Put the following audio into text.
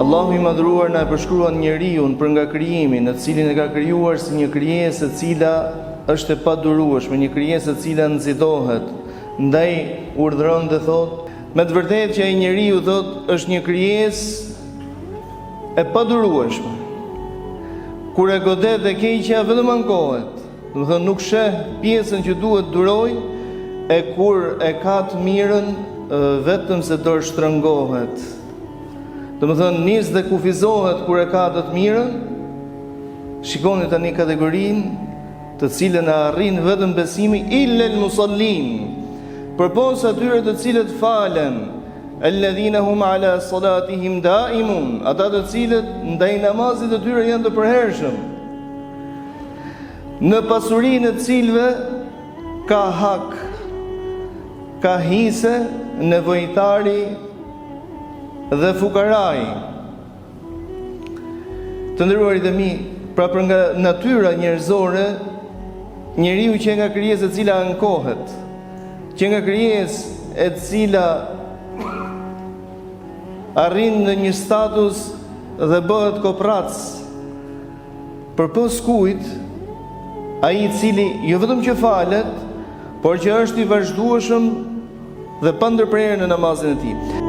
Allahu i madhruar na e përshkruan njeriun për nga krijimi, në cilin e ka krijuar si një krijesë e cila është e padurueshme, një krijesë e cila nxitohet, ndaj urdhëron dhe thot, me të vërtetë që ai njeriu thot është një krijesë e padurueshme. Kur e godet dhe keqja vetëm ankohet, do të thonë nuk sheh pjesën që duhet duroj, e kur e ka të mirën vetëm se dorë shtrëngohet. Do të thonë nis dhe kufizohet kur e ka të mirën. Shikoni tani kategorinë të cilën e arrin vetëm besimi illal musallin, përposë atyre të cilët falen, alladhina hum ala salatihim daimun, ata të cilët ndaj namazit të tyre janë të përhershëm, në pasurinë e cilëve ka hak, ka hise nevojtari dhe fukaraj. Të nderuarit e mi, pra për nga natyra njerëzore, njeriu që nga krijesë e cila ankohet, që nga krijesë e cila arrin në një status dhe bëhet koprac, përpos kujt, ai i cili jo vetëm që falet, por që është i vazhdueshëm dhe pa ndërprerje në namazin e tij.